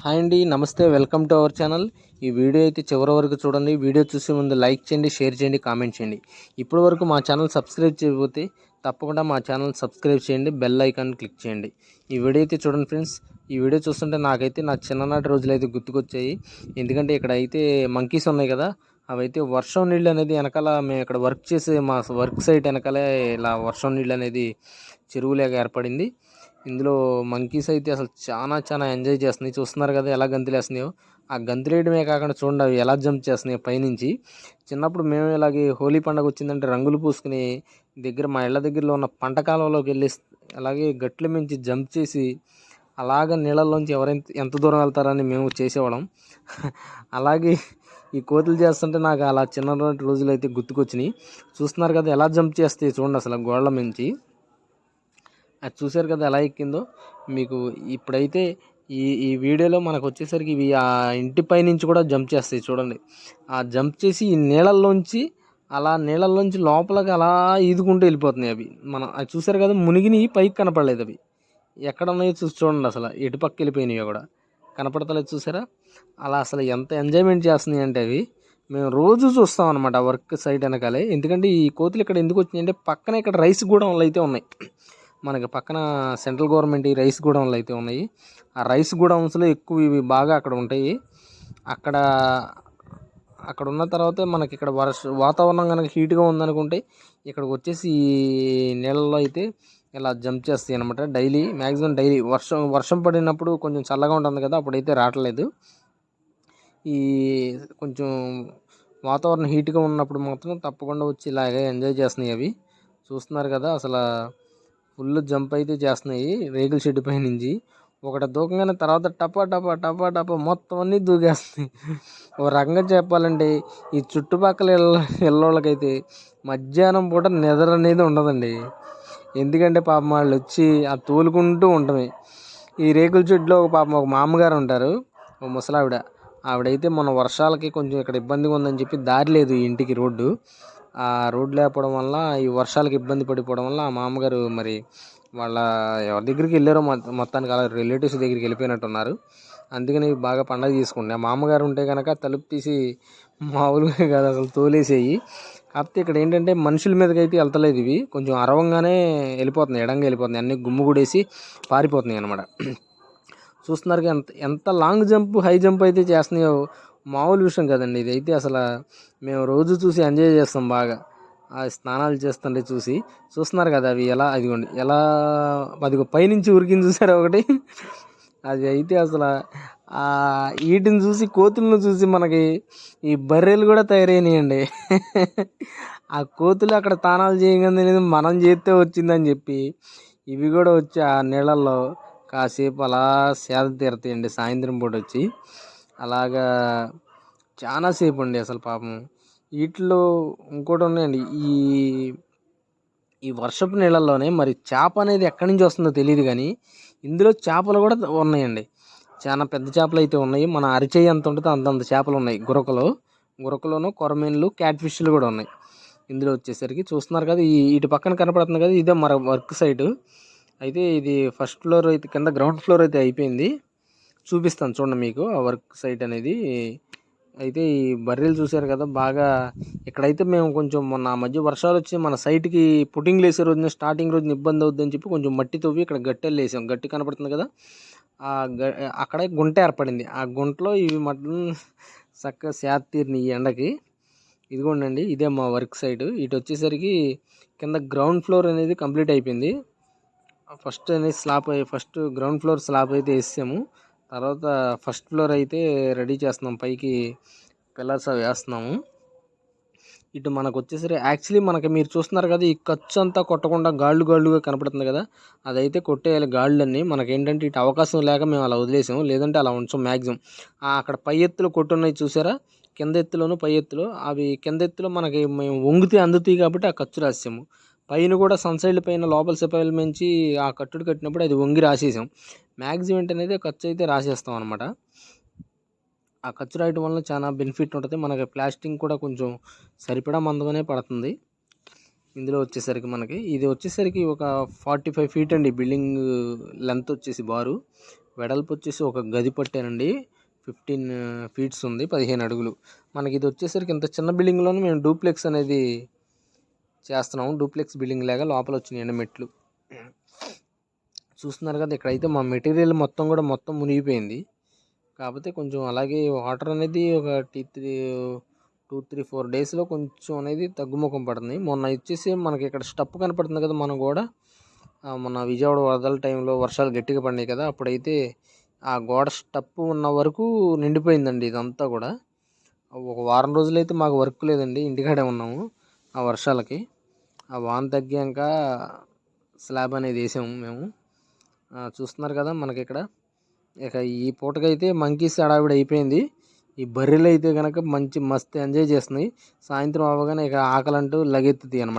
Hi అండి, నమస్తే, welcome to our channel. ఈ వీడియో అయితే చివరి వరకు చూడండి. వీడియో చూసే ముందు లైక్ చేయండి, షేర్ చేయండి, కామెంట్ చేయండి. ఇప్పటి వరకు మా ఛానల్ సబ్స్క్రైబ్ చేయకపోతే తప్పకుండా మా ఛానల్ సబ్స్క్రైబ్ చేయండి, బెల్ ఐకాన్ క్లిక్ చేయండి. ఈ వీడియో అయితే చూడండి ఫ్రెండ్స్. ఈ వీడియో చూస్తుంటే నాకైతే నా చిన్ననాటి రోజులు అయితే గుర్తుకొచ్చాయి. ఎందుకంటే ఇక్కడ అయితే మంకీస్ ఉన్నాయి కదా, అవైతే వర్షం నీళ్ళు అనేది వెనకాల మేము ఇక్కడ వర్క్ చేసే మా వర్క్ సైట్ వెనకాలే ఇలా వర్షం నీళ్ళు అనేది చెరువులాగా ఏర్పడింది. ఇందులో మంకీస్ అయితే అసలు చాలా ఎంజాయ్ చేస్తున్నాయి. చూస్తున్నారు కదా ఎలా గంతులేస్తున్నాయో. ఆ గంతులేయడమే కాకుండా చూడండి అవి ఎలా జంప్ చేస్తున్నాయో పైనుంచి. చిన్నప్పుడు మేము ఇలాగే హోలీ పండుగ వచ్చిందంటే రంగులు పూసుకుని మా ఇళ్ళ దగ్గరలో ఉన్న పంట కాలంలోకి వెళ్ళి అలాగే గట్ల మించి జంప్ చేసి అలాగ నీళ్ళల్లోంచి ఎంత దూరం వెళ్తారని మేము చేసేవాళ్ళం. అలాగే ఈ కోతులు చేస్తుంటే నాకు అలా చిన్ననాటి రోజులు అయితే గుర్తుకొచ్చినాయి. చూస్తున్నారు కదా ఎలా జంప్ చేస్తాయి చూడండి అసలు గోడల మించి. అది చూశారు కదా ఎలా ఎక్కిందో. మీకు ఇప్పుడైతే ఈ ఈ వీడియోలో మనకు వచ్చేసరికి ఇవి ఆ ఇంటిపై నుంచి కూడా జంప్ చేస్తాయి చూడండి. ఆ జంప్ చేసి ఈ నీళ్ళల్లోంచి లోపలికి అలా ఈదుకుంటూ వెళ్ళిపోతున్నాయి అవి. అది చూశారు కదా, మునిగిని పైకి కనపడలేదు అవి. ఎక్కడ ఉన్నాయో చూడండి, అసలు ఎటు పక్క వెళ్ళిపోయినాయో కూడా కనపడతలేదు. చూసారా అలా అసలు ఎంత ఎంజాయ్మెంట్ చేస్తున్నాయి అంటే అవి. మేము రోజు చూస్తాం అనమాట వర్క్ సైట్ వెనకాలే. ఎందుకంటే ఈ కోతులు ఇక్కడ ఎందుకు వచ్చినాయి అంటే పక్కన ఇక్కడ రైస్ గూడౌన్లు అయితే ఉన్నాయి. మనకి పక్కన సెంట్రల్ గవర్నమెంట్ రైస్ గూడౌన్లు అయితే ఉన్నాయి. ఆ రైస్ గూడౌన్స్లో ఎక్కువ ఇవి బాగా అక్కడ ఉంటాయి. అక్కడ అక్కడ ఉన్న తర్వాత మనకి ఇక్కడ వాతావరణం కనుక హీట్గా ఉందనుకుంటే ఇక్కడికి వచ్చేసి ఈ నీళ్ళలో అయితే ఇలా జంప్ చేస్తాయి అనమాట. మ్యాక్సిమం డైలీ వర్షం పడినప్పుడు కొంచెం చల్లగా ఉంటుంది కదా, అప్పుడైతే రావట్లేదు. ఈ కొంచెం వాతావరణం హీట్గా ఉన్నప్పుడు మాత్రం తప్పకుండా వచ్చి ఇలాగే ఎంజాయ్ చేస్తున్నాయి అవి. చూస్తున్నారు కదా అసలు ఫుల్ జంప్ అయితే చేస్తున్నాయి రేకుల షెడ్ పై నుంచి. ఒకటి దూకంగానే తర్వాత టపా టపా టపా టపా మొత్తం అన్నీ దూకేస్తున్నాయి. ఒక రకంగా చెప్పాలంటే ఈ చుట్టుపక్కల ఇళ్ళోళ్ళకైతే మధ్యాహ్నం పూట నిద్ర అనేది ఉండదండి. ఎందుకంటే పాపం వాళ్ళు వచ్చి ఆ తోలుకుంటూ ఉండమే. ఈ రేకుల షెడ్లో ఒక మామగారు ఉంటారు, ఒక ముసలావిడ. ఆవిడైతే మన వర్షాలకి కొంచెం ఇక్కడ ఇబ్బందిగా ఉందని చెప్పి దారి లేదు ఈ ఇంటికి రోడ్డు. ఆ రోడ్డు లేకపోవడం వల్ల ఈ వర్షాలకు ఇబ్బంది పడిపోవడం వల్ల ఆ మామగారు మరి వాళ్ళ ఎవరి దగ్గరికి వెళ్ళారో మొత్తానికి అలా రిలేటివ్స్ దగ్గరికి వెళ్ళిపోయినట్టున్నారు. అందుకని బాగా పండగ చేసుకుంటే ఆ మామగారు ఉంటే కనుక తలుపు తీసి మామూలుగా కాదు అసలు తోలేసేయి. కాకపోతే ఇక్కడ ఏంటంటే మనుషుల మీదకి అయితే వెళ్తలేదు ఇవి. కొంచెం అరవంగానే వెళ్ళిపోతున్నాయి, ఎడంగా వెళ్ళిపోతున్నాయి, అన్నీ గుమ్ముగూడేసి పారిపోతున్నాయి అనమాట. చూస్తున్నారు ఎంత లాంగ్ జంప్ హై జంప్ అయితే చేస్తున్నాయో మామూలు విషయం కదండి. ఇదైతే అసలు మేము రోజు చూసి ఎంజాయ్ చేస్తాం బాగా. ఆ స్నానాలు చేస్తుంటే చూస్తున్నారు కదా అవి అదిగోండి అదిగో పైనుంచి ఉరికింది చూసారా ఒకటి. అది అయితే అసలు వీటిని చూసి కోతులను చూసి మనకి ఈ బర్రెలు కూడా తయారైనాయండి. ఆ కోతులు అక్కడ స్నానాలు చేయగానే మనం చేస్తే వచ్చిందని చెప్పి ఇవి కూడా వచ్చి ఆ నీళ్ళల్లో కాసేపు అలా సేద తీరతాయండి. సాయంత్రం పూట వచ్చి అలాగా చాలాసేపు అండి అసలు పాపం. వీటిలో ఇంకోటి ఉన్నాయండి, ఈ వర్షపు నీళ్ళల్లోనే మరి చేప అనేది ఎక్కడి నుంచి వస్తుందో తెలియదు కానీ ఇందులో చేపలు కూడా ఉన్నాయండి. చాలా పెద్ద చేపలు అయితే ఉన్నాయి. మన అరిచేయి ఎంత ఉంటుందో అంతంత చేపలు ఉన్నాయి. గురకలోను కొరమీన్లు, క్యాట్ ఫిష్లు కూడా ఉన్నాయి ఇందులో వచ్చేసరికి. చూస్తున్నారు కదా ఇటు పక్కన కనపడుతుంది కదా, ఇదే మన వర్క్ సైట్ అయితే. ఇది ఫస్ట్ ఫ్లోర్ అయితే, కింద గ్రౌండ్ ఫ్లోర్ అయితే అయిపోయింది. చూపిస్తాను చూడండి మీకు ఆ వర్క్ సైట్ అనేది. అయితే ఈ బర్రెలు చూశారు కదా బాగా. ఇక్కడైతే మేము కొంచెం మొన్న మధ్య వర్షాలు వచ్చి మన సైట్కి పుట్టింగ్లు వేసే రోజున స్టార్టింగ్ రోజున ఇబ్బంది అవుద్దని చెప్పి కొంచెం మట్టి తవ్వి ఇక్కడ గట్టెలు వేసాం. గట్టి కనపడుతుంది కదా, అక్కడ గుంట ఏర్పడింది. ఆ గుంటలో ఇవి మటన్ చక్కగా సేద తీరినాయి ఈ ఎండకి. ఇదిగోండి, ఇదే మా వర్క్ సైట్. ఇటు వచ్చేసరికి కింద గ్రౌండ్ ఫ్లోర్ అనేది కంప్లీట్ అయిపోయింది. ఫస్ట్ గ్రౌండ్ ఫ్లోర్ స్లాబ్ అయితే వేసాము. తర్వాత ఫస్ట్ ఫ్లోర్ అయితే రెడీ చేస్తున్నాం, పైకి పిల్లర్స్ అవి వేస్తున్నాము. ఇటు మనకు వచ్చేసరికి యాక్చువల్లీ మీరు చూస్తున్నారు కదా, ఈ ఖర్చు అంతా కొట్టకుండా గాళ్ళుగా కనపడుతుంది కదా, అదైతే కొట్టేయాలి గాళ్ళన్నీ. మనకేంటంటే ఇటు అవకాశం లేక మేము అలా వదిలేసాము, లేదంటే అలా ఉంచాం మ్యాక్సిమం. అక్కడ పై ఎత్తులు కొట్టున్నాయి చూసారా, కింద ఎత్తులోను పై ఎత్తులో. అవి కింద ఎత్తులో మనకి మేము వంగితే అందుతాయి కాబట్టి ఆ ఖర్చు రాసాము. పైన కూడా సన్సైడ్ పైన లోపల సిపాయిల నుంచి ఆ కట్టుడు కట్టినప్పుడు అది వంగి రాసేసాం. మ్యాక్సిమం అనేది ఖర్చు అయితే రాసేస్తాం అనమాట. ఆ ఖర్చు రాయటం వల్ల చాలా బెనిఫిట్ ఉంటుంది మనకి. ప్లాస్టింగ్ కూడా కొంచెం సరిపడా మందంగానే పడుతుంది. ఇందులో వచ్చేసరికి ఇది వచ్చేసరికి ఒక 45 feet అండి బిల్డింగ్ లెంత్ వచ్చేసి బారు. వెడల్పు వచ్చేసి ఒక గది పట్టానండి. 15 ఫీట్స్ ఉంది, 15 అడుగులు. మనకి ఇది వచ్చేసరికి ఇంత చిన్న బిల్డింగ్లోనే మేము డూప్లెక్స్ అనేది చేస్తున్నాము. డూప్లెక్స్ బిల్డింగ్ లాగా లోపల వచ్చినాయండి మెట్లు. చూస్తున్నారు కదా, ఇక్కడైతే మా మెటీరియల్ మొత్తం మునిగిపోయింది. కాకపోతే కొంచెం అలాగే వాటర్ అనేది ఒక 2-3-4 డేస్లో కొంచెం అనేది తగ్గుముఖం పడుతుంది. మొన్న వచ్చేసి మనకి ఇక్కడ స్టప్ కనపడుతుంది కదా, మనం కూడా మన విజయవాడ వరదల టైంలో వర్షాలు గట్టిగా పడినాయి కదా, అప్పుడైతే ఆ గోడ స్టప్ ఉన్న వరకు నిండిపోయిందండి ఇదంతా కూడా. ఒక వారం రోజులైతే మాకు వర్క్ లేదండి, ఇంటికాడే ఉన్నాము ఆ వర్షాలకి. ఆ వాన తగ్గాక స్లాబ్ అనేది వేసాము మేము. చూస్తున్నారు కదా మనకి ఇక్కడ. ఇక ఈ పూటకైతే మంకీస్ హడావిడి అయిపోయింది. ఈ బర్రెలు అయితే కనుక మస్తు ఎంజాయ్ చేస్తున్నాయి. సాయంత్రం అవ్వగానే ఇక ఆకలి అంటూ లగెత్తుతాయి అన్నమాట.